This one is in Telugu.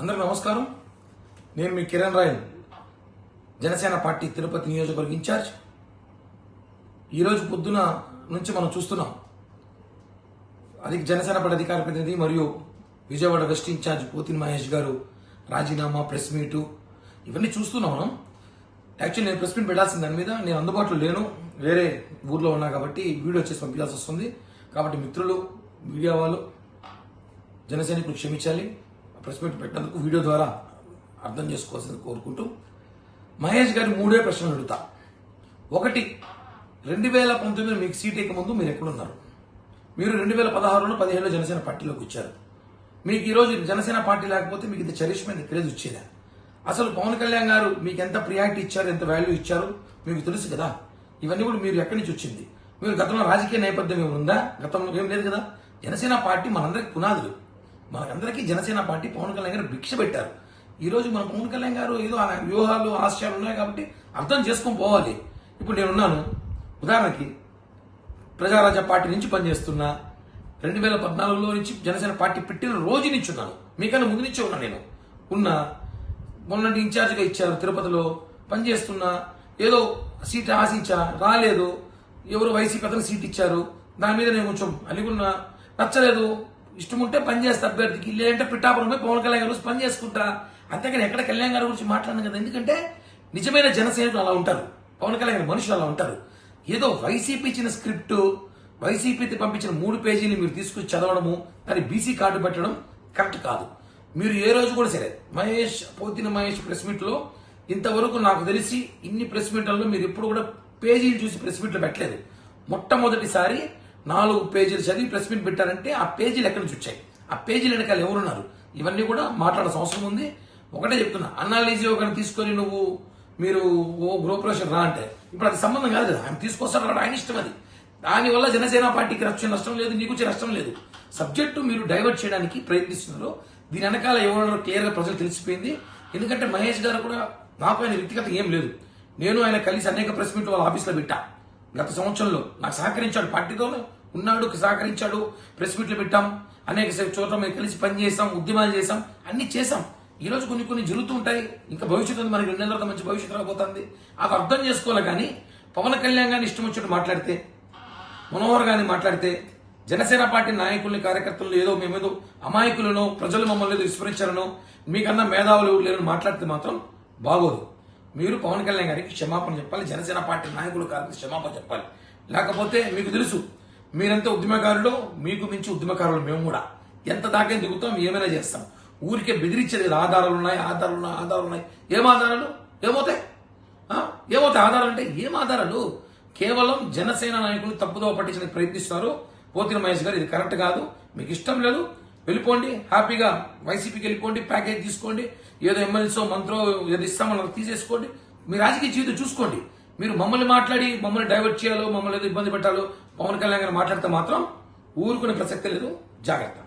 అందరికీ నమస్కారం. నేను మీ కిరణ్ రాయల్, జనసేన పార్టీ తిరుపతి నియోజకవర్గ ఇన్ఛార్జ్. ఈరోజు పొద్దున నుంచి మనం చూస్తున్నాం, అది జనసేన పార్టీ అధికార ప్రతినిధి మరియు విజయవాడ వెస్ట్ ఇన్ఛార్జ్ పోతిని మహేష్ గారు రాజీనామా, ప్రెస్ మీటు ఇవన్నీ చూస్తున్నాం మనం. యాక్చువల్లీ నేను ప్రెస్ మీట్ పెట్టాల్సిన దాని మీద నేను అందుబాటులో లేను, వేరే ఊర్లో ఉన్నా కాబట్టి వీడియో చేసి పంపించాల్సి వస్తుంది. కాబట్టి మిత్రులు, మీడియా వాళ్ళు, జనసైనికులు క్షమించాలి. ప్రెస్ మీట్ పెట్టినందుకు వీడియో ద్వారా అర్థం చేసుకోవాల్సింది కోరుకుంటూ, మహేష్ గారి 3 ప్రశ్నలు అడుగుతా. ఒకటి, 2019 మీకు సీట్ ఎక్క ముందు మీరు ఎక్కడున్నారు? మీరు 2016లో 17లో జనసేన పార్టీలోకి వచ్చారు. మీకు ఈరోజు జనసేన పార్టీ లేకపోతే మీకు ఇంత చరిష్మైన క్రేజ్ వచ్చేదా? అసలు పవన్ కళ్యాణ్ గారు మీకు ఎంత ప్రియారిటీ ఇచ్చారు, ఎంత వాల్యూ ఇచ్చారు మీకు తెలుసు కదా. ఇవన్నీ కూడా మీరు ఎక్కడి నుంచి వచ్చింది? మీరు గతంలో రాజకీయ నేపథ్యం ఏమి ఉందా? గతంలో ఏం లేదు కదా. జనసేన పార్టీ మనందరికి పునాదులు. మనకందరికీ జనసేన పార్టీ పవన్ కళ్యాణ్ గారు భిక్ష పెట్టారు. ఈ రోజు మన పవన్ కళ్యాణ్ గారు ఏదో వ్యూహాలు, ఆశయాలు ఉన్నాయి కాబట్టి అర్థం చేసుకొని పోవాలి. ఇప్పుడు నేనున్నాను, ఉదాహరణకి ప్రజారాజ్య పార్టీ నుంచి పనిచేస్తున్నా. 2014లో నుంచి జనసేన పార్టీ పెట్టిన రోజు నుంచి ఉన్నాను, మీకన్నా ముందు నుంచే ఉన్నా. నేను మొన్నటి ఇన్ఛార్జిగా ఇచ్చారు, తిరుపతిలో పనిచేస్తున్నా. ఏదో సీట్ ఆశించా, రాలేదు. ఎవరు వైసీపీ అతను సీట్ ఇచ్చారు, దాని మీద నేను కొంచెం అలిగున్నా, నచ్చలేదు. ఇష్టం ఉంటే పని చేస్తా అభ్యర్థికి, లేదంటే పిఠాపురం పోయి పవన్ కళ్యాణ్ గారు పని చేసుకుంటా. అంతేగాని ఎక్కడ కళ్యాణ్ గారి గురించి మాట్లాడను కదా. ఎందుకంటే నిజమైన జనసైనికులు అలా ఉంటారు, పవన్ కళ్యాణ్ మనుషులు అలా ఉంటారు. ఏదో వైసీపీ ఇచ్చిన స్క్రిప్ట్, వైసీపీ పంపించిన 3 పేజీలు మీరు తీసుకొచ్చి చదవడము, దాన్ని బీసీ కార్డు పెట్టడం కరెక్ట్ కాదు. మీరు ఏ రోజు కూడా సరే పోతిన మహేష్ ప్రెస్ మీట్ లో ఇంతవరకు నాకు తెలిసి ఇన్ని ప్రెస్ మీట్లలో మీరు ఎప్పుడు కూడా పేజీలు చూసి ప్రెస్ మీట్లు పెట్టలేదు. మొట్టమొదటిసారి 4 పేజీలు చదివి ప్రెస్ మీట్ పెట్టారంటే ఆ పేజీలు ఎక్కడి నుంచి వచ్చాయి, ఆ పేజీలు వెనకాల ఎవరున్నారు, ఇవన్నీ కూడా మాట్లాడాల్సిన అవసరం ఉంది. ఒకటే చెప్తున్నా, అన్నాలీజియో కానీ తీసుకొని మీరు గృహప్రవేశం రా అంటే ఇప్పుడు అది సంబంధం కాదు కదా. ఆయన తీసుకొస్తాడు, ఆయన ఇష్టం అది. దానివల్ల జనసేన పార్టీకి నష్టం లేదు, నీకు వచ్చే నష్టం లేదు. సబ్జెక్టు మీరు డైవర్ట్ చేయడానికి ప్రయత్నిస్తున్నారు. దీని వెనకాల ఎవరో క్లియర్ గా ప్రజలు తెలిసిపోయింది. ఎందుకంటే మహేష్ గారు కూడా, నాకు ఆయన వ్యక్తిగత ఏం లేదు. నేను ఆయన కలిసి అనేక ప్రెస్ మీట్ వాళ్ళ ఆఫీస్లో పెట్టా. గత సంవత్సరంలో నాకు సహకరించాడు, పార్టీతోనే ఉన్నాడు, సహకరించాడు. ప్రెస్ మీట్లు పెట్టాం, అనేక చోట్ల మేము కలిసి పనిచేసాం, ఉద్యమాలు చేసాం, అన్ని చేసాం. ఈ రోజు కొన్ని జరుగుతూ ఉంటాయి. ఇంకా భవిష్యత్తు ఉంది, మనకి 2 నెలల తర్వాత మంచి భవిష్యత్తు రాబోతుంది. అది అర్థం చేసుకోవాలి. కానీ పవన్ కళ్యాణ్ గారిని ఇష్టం వచ్చినట్టు మాట్లాడితే, మనోహర్ గారిని మాట్లాడితే, జనసేన పార్టీ నాయకుల్ని, కార్యకర్తలు ఏదో మేమేదో అమాయకులను, ప్రజలు మమ్మల్ని ఏదో విస్మరించారనో, మీకన్నా మేధావులు లేదని మాట్లాడితే మాత్రం బాగోదు. మీరు పవన్ కళ్యాణ్ గారికి క్షమాపణ చెప్పాలి, జనసేన పార్టీ నాయకులు కార్యకర్తలు క్షమాపణ చెప్పాలి. లేకపోతే మీకు తెలుసు, మీరెంత ఉద్యమకారులు, మీకు మించి ఉద్యమకారులు మేము కూడా. ఎంత దాకా దిగుతాం, ఏమైనా చేస్తాం. ఊరికే బెదిరించేది కదా. ఆధారాలు ఉన్నాయి. ఏం ఆధారాలు? ఏమవుతాయి ఆధారాలు అంటే? ఏం ఆధారాలు? కేవలం జనసేన నాయకులు తప్పుదోవ పట్టించడానికి ప్రయత్నిస్తున్నారు. పోతిన మహేష్ గారు, ఇది కరెక్ట్ కాదు. మీకు ఇష్టం లేదు, వెళ్ళిపోండి. హ్యాపీగా వైసీపీకి వెళ్ళిపోండి, ప్యాకేజ్ తీసుకోండి. ఏదో ఎమ్మెల్యేసో మంత్రో ఏదో ఇస్తామని తీసేసుకోండి. మీ రాజకీయ జీవితం చూసుకోండి. మీరు మమ్మల్ని మాట్లాడి మమ్మల్ని డైవర్ట్ చేయాలో, మమ్మల్ని ఏదో ఇబ్బంది పెట్టాలో, పవన్ కళ్యాణ్ గారు మాట్లాడితే మాత్రం ఊరుకునే ప్రసక్తే లేదు. జాగ్రత్త.